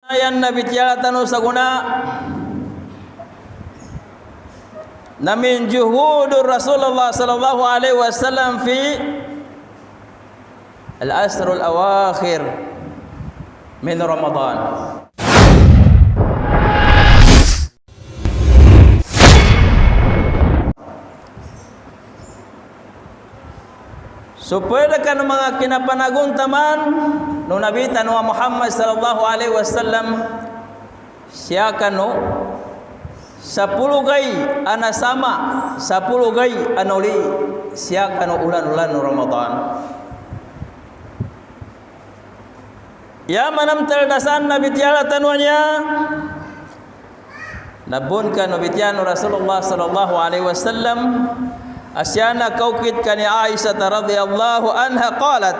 Ayan Nabi tiala tanu saguna namin juhudur Rasulullah sallallahu alaihi wasallam fi al-asr al-awakhir min Ramadan. Supaya kan mga kinapanagon taman no Nabi tanu Muhammad sallallahu alaihi wasallam siya kanu 10 gay ana sama 10 gay anuli siya kanu ulan-ulan Ramadan. Ya manam terdasan Nabi tiala tanunya nabun kan Nabi tianu Rasulullah sallallahu alaihi wasallam asyana kaukit kani Aisyah radhiyallahu anha qalat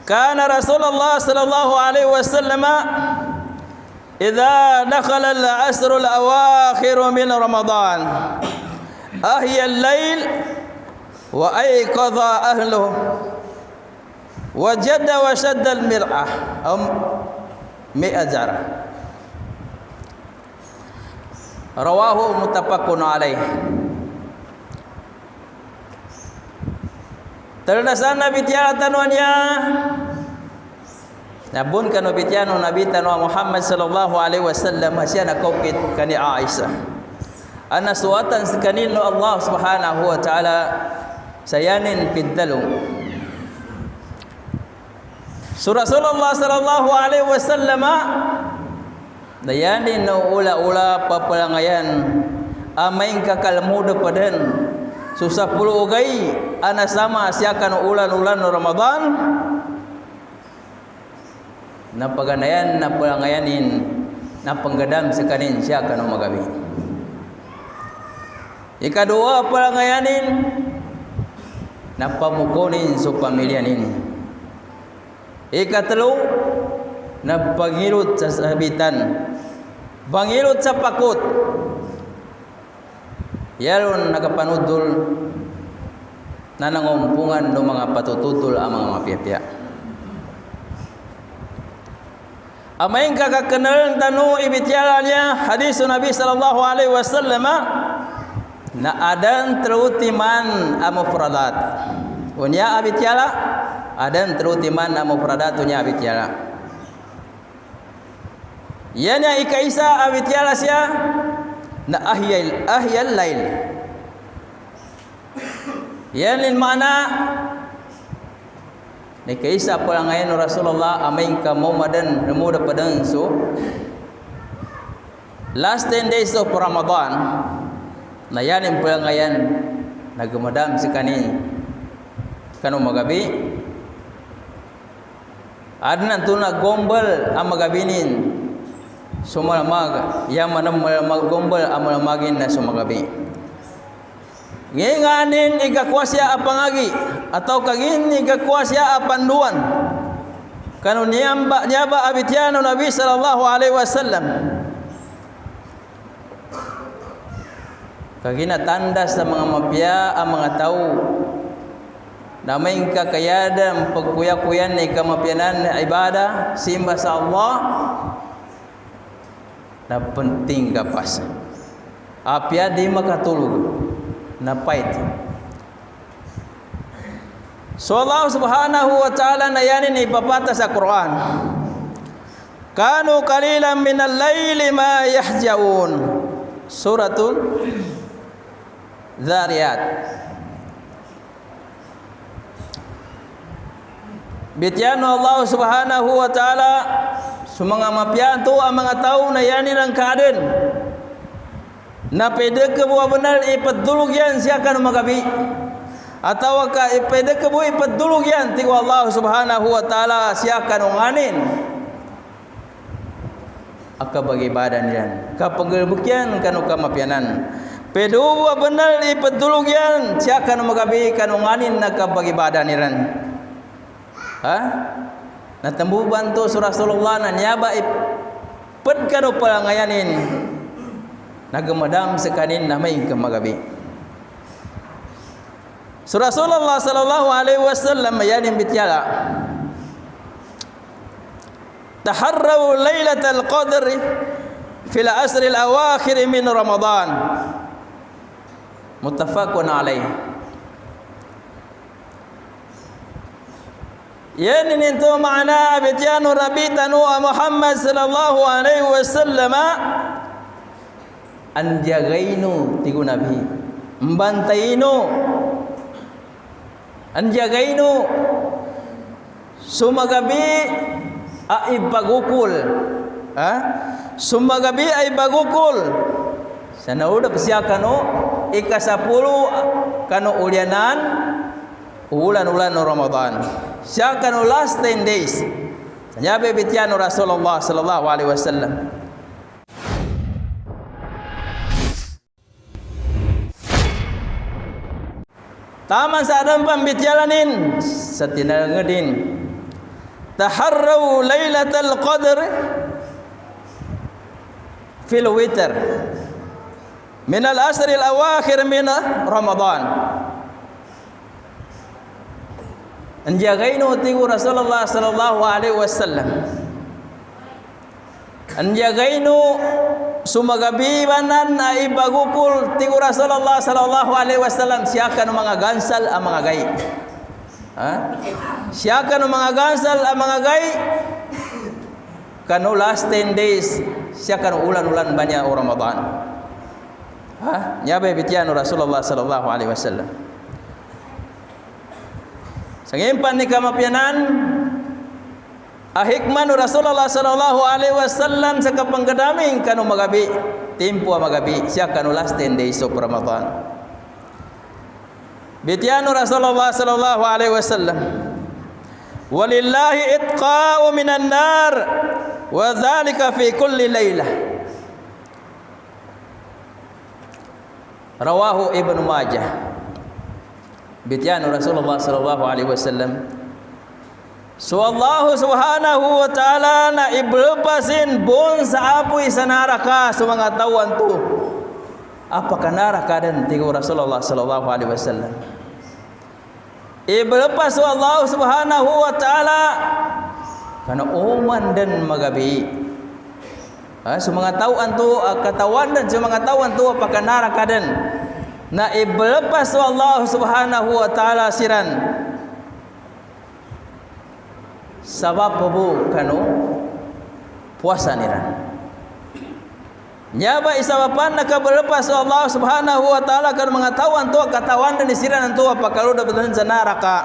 kana Rasulullah sallallahu alaihi wasallam idza dakhala al-asr al-awakhir min Ramadan ahya al-lail wa ayqadha ahluhu wajada wa shadda al-mir'ah mi'ajar rawahu muttafaqun alaih. Terdasan Nabi tiala tanuannya nabun kan Nabi tianu Nabi tanu Muhammad sallallahu alaihi wasallam asyana kaukit kani Aisyah ana suatan sekanin Allah subhanahu wa taala sayanin pindalu Rasulullah sallallahu alaihi wasallam dayanin no ula-ula papalangayan amain kakal muda padan susah puluh ugai ana sama siakan ulan-ulan Ramadan na paganayan na palangayanin na panggadam sekanin siakan magabi. Ikadua palangayanin na pamukunin sa pamilyanin. Ikatlo na pangilot sa sabitan bangilot sa pakot yalon nagapanudol na nangumpungan ng mga patututol ang mga mapiyapya. Amain kakakenal tanu ibityala niya hadis Nabi sallallahu alaihi wasallam na adan terutiman amufradat. Unya abityala adan terutiman amufradat unya abityala. Yana ikaisa abityala siya na ahyal lail. Yan lin mana ni kaisa palangayan Rasulullah amain ka Ramadan remuda padang so last 10 days of Ramadan na yan ang palangayan nagmadam si kani kanu magabi adnan tu na gombal ang magabinin sumalamag yaman maggombal ang malamagin na sumagabi. Nginganin igakwasya apangagi atau kagin igakwasya apanduan kanu nyaba abityano Nabi sallallahu alaihi wasallam kagina tanda sa mga mapya ang mga tao na may kakayadang pagkuya-kuyan ni kamapyanan na ibadah simba sa Allah na penting kapas apya di makatulog na pait. So Allah subhanahu wa ta'ala na yanin ipapata sa Quran kanu qalilan minal layli ma yahjaun suratul Dhariyat. Bityano Allah subhanahu wa ta'ala sumanga mapyan tu ang mga tao na yanin ang kaden na pwede ka buwa benar ipatdulog yan siya ka magabi atau ka pwede ka buwa ipatdulog yan tigo Allah subhanahu wa ta'ala siya ka nganin aka bagibadan yan kapag bukyan kanu kamapyanan pwede buwa benar ipatdulog yan siya ka magabi kanu nganin na kabagibadan niran ha natambuban to surah Rasulullah na nyaba ipad kanu palangayanin nagamadam sekanin namay kamagabi. So Rasulullah sallallahu alaihi wasallam yanin bityala taharraw lailatul qadr fil asr al awakhir min Ramadan. Muttafaqun alaih. Yani itu makna abitianu rabitanu Muhammad sallallahu alaihi wasallam anjagainu tigu nabi membantainu anjagainu sumagabi ai bagukul sumagabi ai bagukul sana udah siakano ika 10 kanu ulianan ulan-ulan Ramadan siakano last 10 days sanyabe bitianu Rasulullah sallallahu alaihi wasallam. Taman sadam pambitialanin satina ngedin taharraw lailatul qadr fil witr min al asr al awakhir min Ramadan. Anjagainu tigu Rasulullah sallallahu alaihi wasallam anjagainu sumagabi banan ai bagukul tigu Rasulullah sallallahu alaihi wasallam siakan mga gansal ang mga gai siakan mga gansal ang mga gai kanu last 10 days siakan ulan-ulan banyak Ramadan nyabe bitian Rasulullah sallallahu alaihi wasallam sangimpan ni kamapianan ahikman Rasulullah sallallahu alaihi wasallam sa kapanggadaming kanu magabi tempo magabi siya kanu last 10 days of Ramadan bitianu Rasulullah sallallahu alaihi wasallam walillahi itqa'u minan nar wa dhalika fi kulli lailah rawahu Ibnu Majah. Bitianu Rasulullah sallallahu alaihi wasallam so Allah subhanahu wa ta'ala na iblepasin bon sa apoy sa naraka sa mga tawan to apakah naraka dan tigo Rasulullah sallallahu alaihi wasallam iblepas so Allah subhanahu wa ta'ala kana uman dan magabi sa mga tawan to katawan dan sa mga tawan to apakah naraka dan na iblepas so Allah subhanahu wa ta'ala siran sabab bu kanu puasa niran nyaba isabapan nakabelepas Allah subhanahu wa ta'ala kan mengetahuan tu katawan dan isiran tu apa kalau dapat dan neraka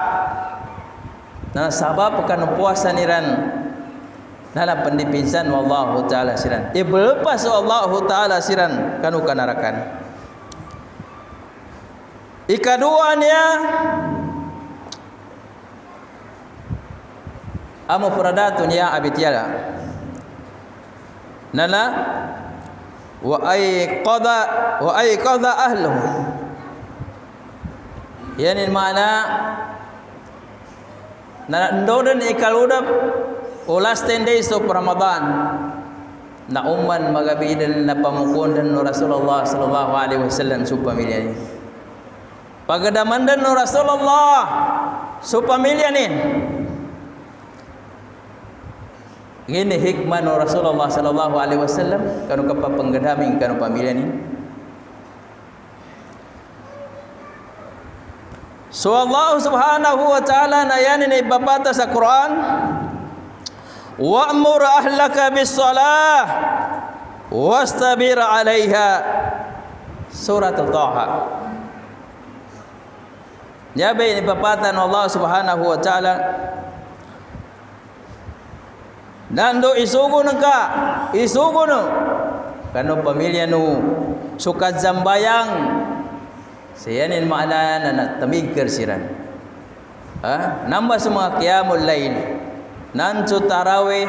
nah sabab kan puasa niran dalam pendipisan wallahu ta'ala siran ibelepas Allah ta'ala siran kanu kanarakan ikaduannya amufradatun ya abitiala nana wa ay qada ahluhu yani mana nana ndodan ikaludap ulas 10 days of Ramadan na umman magabidan na pamukundan no Rasulullah sallallahu alaihi wasallam su pamilya ni pagadamandan no Rasulullah su pamilya ni ini hikmah no Rasulullah sallallahu alaihi wasallam kanu kapapanggadaming kanu pamilya ni so Allah subhanahu wa ta'ala nayanin ibabata sa Quran wa'mur ahlaka bis salah wastabir 'alaiha surat Taha nyabe ibabata no Allah subhanahu wa ta'ala nando isugo nangka isugo no kanu pamilya no sukat zambayang sayanin makna na tamigker siran nambah semua qiyamul lail nanso tarawih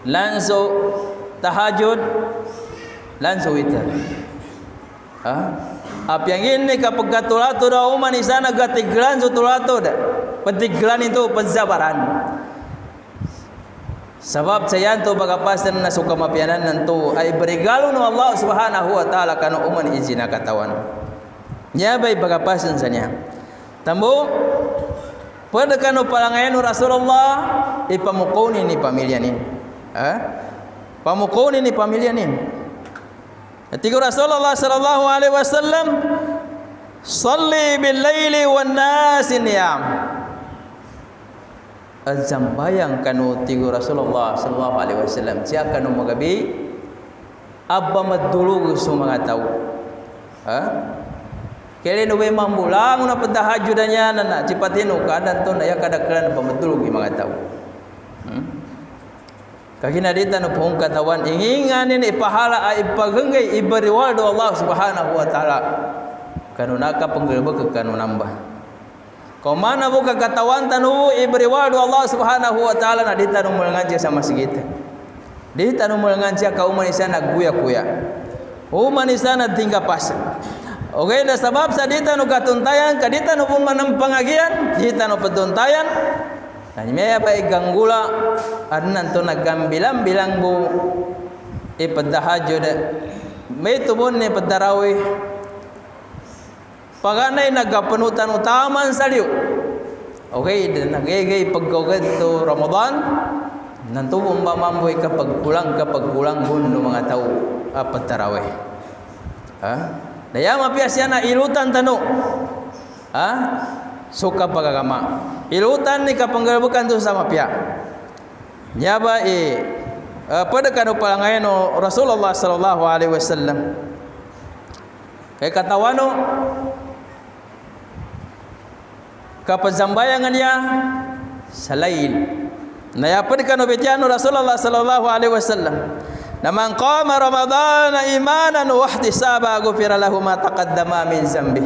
lanso tahajud lanso witar apyang ini kapag katulato daw man isana gatiglan so tulato da patiglan itu penzabaran sebab sayan tu bagapasan na suka mapianan nantu ay berigalo no Allah subhanahu wa ta'ala kanu uman izina katawan nya bay bagapasan sanya tambo pada kanu palangayan Rasulullah ipamukoni ni pamilya ni Pamukun ini pamilihan ini. Ketika Rasulullah sallallahu alaihi wasallam salli bil laili wan nas niyam. Azam bayang kanu tiga Rasulullah sallallahu alaihi wasallam sia kanu magabi abba madulu semua tahu. Kali nu memang bulang na padahajudannya nana cipatin ukadan tu na ya kadakran pamadulu gi mga tahu. Kagina dita no pong katawan inginganin ipahala ay ipagenggay ibariwado Allah Subhanahu wa taala. Kanunaka penggelbek kanu nambah. Kau mana buka katawan tanu ibariwado Allah Subhanahu wa taala na dita no mulnganci sama sigita. Dita no mulnganci ka umanisa nagguya-kuya. Umanisa na tingga pas. Okay, dah sebab sa dita no katuntayan kadita no pun manang pangagian, dita no petuntayan. Nanya apa ganggula adnan tu nagambilang bilang bu ipedahajud may tubon ni pedarawi paganay nagapanutan utaman saliw. Okay, dan nagigay pagkogad to Ramadan nanto mamamboy kapag kulang gun ng mga tao pedarawi. Daya mapiasya na ilutan tanu. Suka pagagama ilutan ni kapanggalbukan tu sama pihak nyaba pada kanu palangayan Rasulullah sallallahu alaihi wasallam kay katawano kapazambayangan niya sa lail na pada kanu bitiano Rasulullah sallallahu alaihi wasallam na man qama ramadana imanan wa ihtisaba ghufira lahu ma taqaddama min zambi.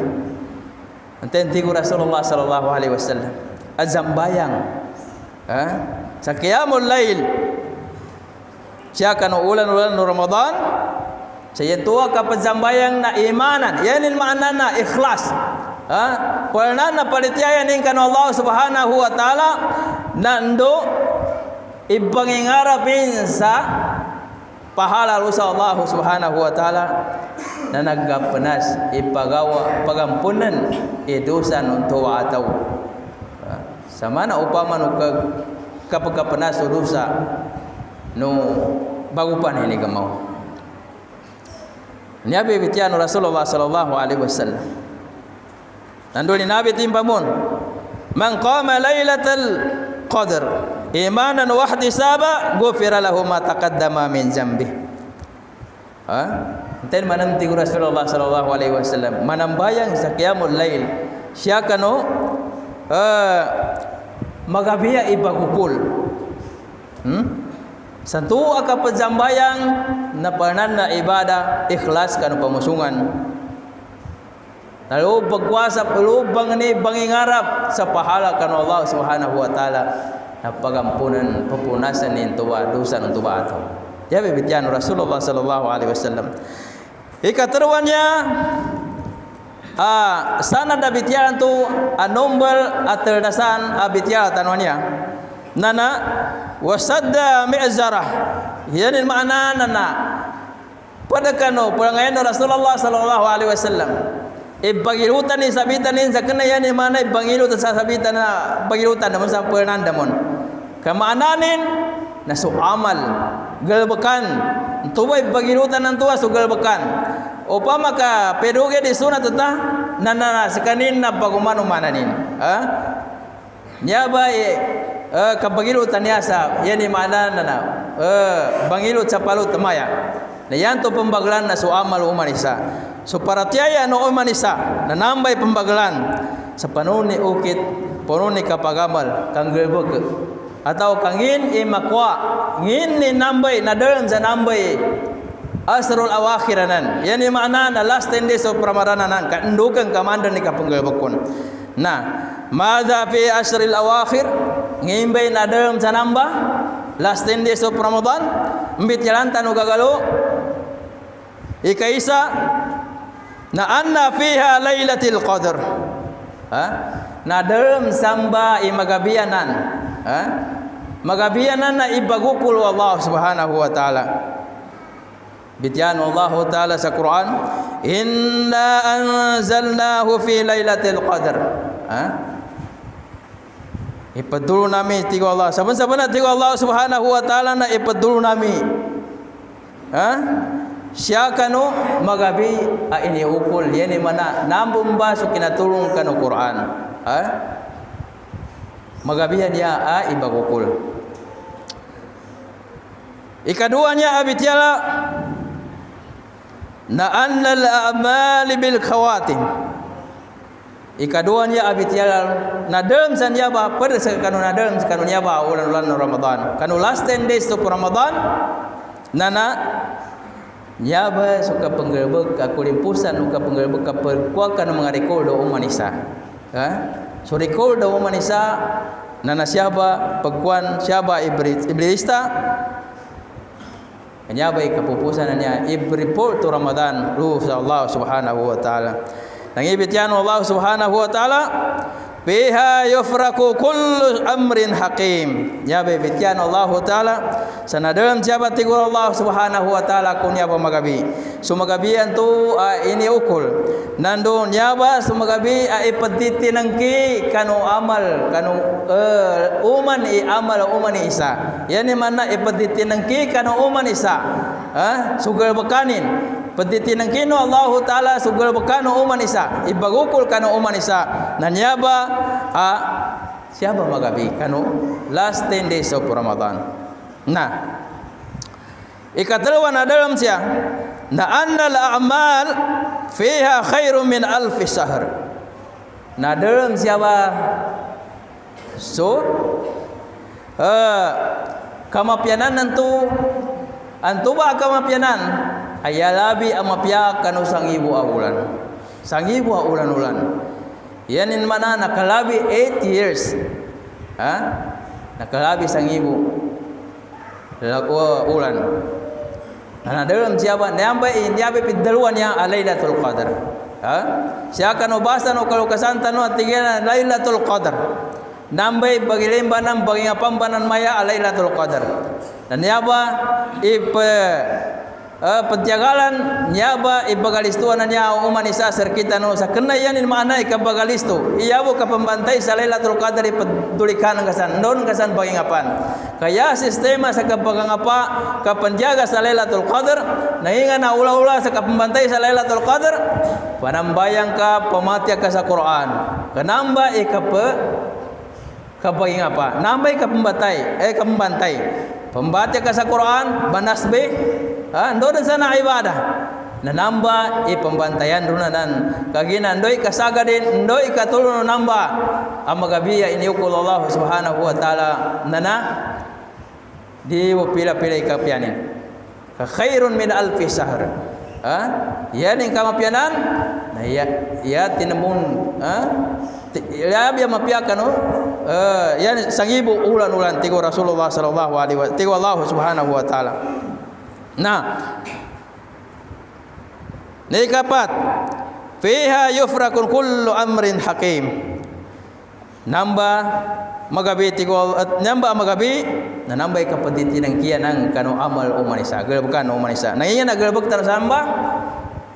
Anten Rasulullah sallallahu alaihi wasallam azam bayang sa qiyamul lail siya kanu ulan-ulan Ramadan saya tua ka pazambayang na imanan yanin makna na ikhlas pulna na palitiayan ning kanu Allah Subhanahu wa taala nando ipangingarapin sa pahala sa Allah Subhanahu wa taala na naggapenas ipagawa pagampunan dosa untuk atau sama na upama nu kapagapenas dosa nu bagupan ini gamau Nabi bitian Rasulullah sallallahu alaihi wasallam nanduli Nabi timpamun man qama lailatul qadr imanan wa ihtisaba ghufira lahu ma taqaddama min zambi. Enten manam ti Rasulullah sallallahu alaihi wasallam manambayang sa qiyamul lail siya kanu magabiya ibagukul santu aka pazambayang na panan na ibadah ikhlas kanu pamusungan lalu pagkuasa pelubang ni bangingarap sa pahala kanu Allah Subhanahu wa taala na pagampunan papunasan ni tuwa dosa ng tuwa ato. Ya bibitian Rasulullah sallallahu alaihi wasallam. Ikaterwannya sana dabitian tu anombal aterdasan abitian tanwanya. Nana wasadda mi'zarah. Yani makna nana pada kanu perangayan Rasulullah sallallahu alaihi wasallam. Ibagilutan ni sabitan ni sakana yani mana ibagilutan sa sabitan na bagilutan naman sa pernandamon. Kamananin nasu amal galbekan tuwa bagilutan ng tuwa so galbekan upama ka peduge di sunat ta nana sekanin na pagumano mananin nyaba kabagilutan yasa yani mana nana bangilut sa palut tamaya na yan to pembagalan na so amal umanisa so paratiaya no umanisa na nambay pembagalan sa panuni ukit panuni kapagamal kang galbek atau kangin imakwa ngin ni nambay na dalam sa nambay asrul awakhiranan yani makna na last 10 days of pramaranan kandukan kamandan ni kapanggalbakon nah madza fi asril awakhir ngimbay na dalam sa namba last 10 days of Ramadan mbit jalantan ugagalo ikaisa na anna fiha lailatul qadr na dalam samba imagabianan magabianan na ibagukul Allah Subhanahu wa taala bitian Allah taala sa Quran inna anzalnahu fi lailatul qadr Ipadulu nami tigo Allah. Saban-saban na tigo Allah Subhanahu wa taala na ipadulu nami. Siya kanu magabi ini ukul yani mana nambung baso kinatulong kanu Quran. Magabihan niya ibagukul. Ikaduanya abitiala na annal a'mali bil khawatim. Ikaduanya abitiala na dalam sanya ba pada kanu na dalam kanu nya ba ulan Ramadan. Kanu last 10 days to Ramadan nana nya ba suka penggerbek kulimpusan suka penggerbek perkuakan mengarikol do umanisa. So recall do umanisa nana siapa pekuan siapa iblista nya ba kapupusan nya ibripol to Ramadan lu Allah Subhanahu wa taala. Nangibitian Allah Subhanahu wa taala biha yufraku kullu amrin hakim. Ya bitian Allah taala sanadam siapa tigur Allah Subhanahu wa taala kunya pamagabi. Sumagabian tu ini ukul. Nando nyaba sumagabi ipetiti nangki kanu amal kanu uman amal uman Isa. Yani mana ipetiti nangki kanu uman Isa. Sugal bekanin petiti nang kino Allah taala sugal bekano uman Isa ibagukul kano uman Isa nanyaba siapa magabi kano last 10 days of Ramadan. Nah ikatalawa na dalam siya na annal a'mal fiha khairum min alf shahr. Na dalam siapa so kamapianan nantu antuba kamapianan ayalabi amapya kanu sangibu awulan. Sangibu awulan-ulan. Yanin mana nakalabi 8 years. Nakalabi sangibu. Lakwa ulan. Nah dalam siapa nyampe inyabe piddaluan yang Lailatul Qadar. Siya kanu basa no kalau kasantan no tigena Lailatul Qadar. Nambai bagi lembanan bagi ngapambanan maya Lailatul Qadar. Dan nyaba penjagalan nyaba ibagalistuan nya uman Isa serkita no sakena yanin mana ikabagalistu iyabu ka pembantai Lailatul Qadar pedulikan kasan non kasan bagi ngapan kaya sistema sa kapagangapa ka penjaga Lailatul Qadar naingan na ula-ula sa pembantai Lailatul Qadar panambayang ka pamatya ka sa Quran kanamba kabagi ngapa nambay ka pembantai pembaca ka sa Quran banasbih ando sana ibadah nanamba pembantayan runanan kagina ndoi kasagadin ndoi katulun namba amagabiya ini ukul Allah Subhanahu wa taala nana di pila-pila ikapianin ka khairun min alfi shahr. Yani kamapianan na ya tinembun ya biya mapiakan yani sangibu ulan-ulan tigo Rasulullah sallallahu alaihi wasallam tigo Allah Subhanahu wa taala. Nah nikapat fiha yufrakun kullu amrin hakim. Nambah magabi tigo nambah magabi na nambah kapatiti ng kiyanang kanu amal umanisa gelbekan umanisa. Nangya nagelbek tarsamba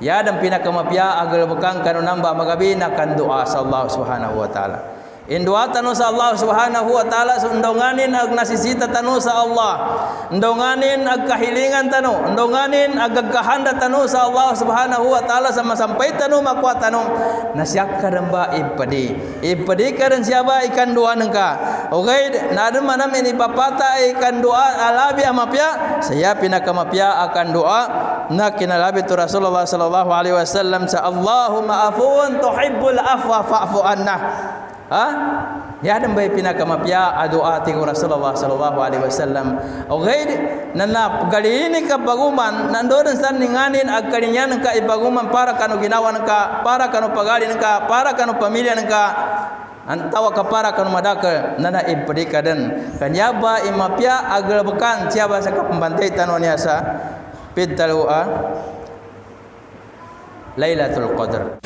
ya dan pinakamapya agelbekan kanu nambah magabi na kan doa sa Allah Subhanahu wa taala. Indua tanu sa Allah Subhanahu wa taala sundonganin ag nasisita tanu sa Allah. Ndonganin ag kahilingan tanu, ndonganin ag gagahanda tanu sa Allah Subhanahu wa taala sama sampai tanu makwa tanu nasyak kadamba ipadi karan siapa ikan doa nengka. Okay, nadem manam ini papata ikan doa alabi amapya saya pinakamapya akan doa na kinalabi tu Rasulullah sallallahu alaihi wasallam sa Allahumma afun tuhibbul afwa fa'fu anna. Ya dan bayi pinakamapya doa tigo Rasulullah sallallahu alaihi wasallam. Okay, nana gali ini kabaguman nandoon san ninganin agkarinyan ka ibaguman para kanu ginawan ka, para kanu pagalin ka, para kanu pamilya ka. Antawa ka para kanu madaka nana ibadikadan. Kanyaba imapya aglebekan siapa sa kapembantay tanong niya sa pidtalua Lailatul Qadar.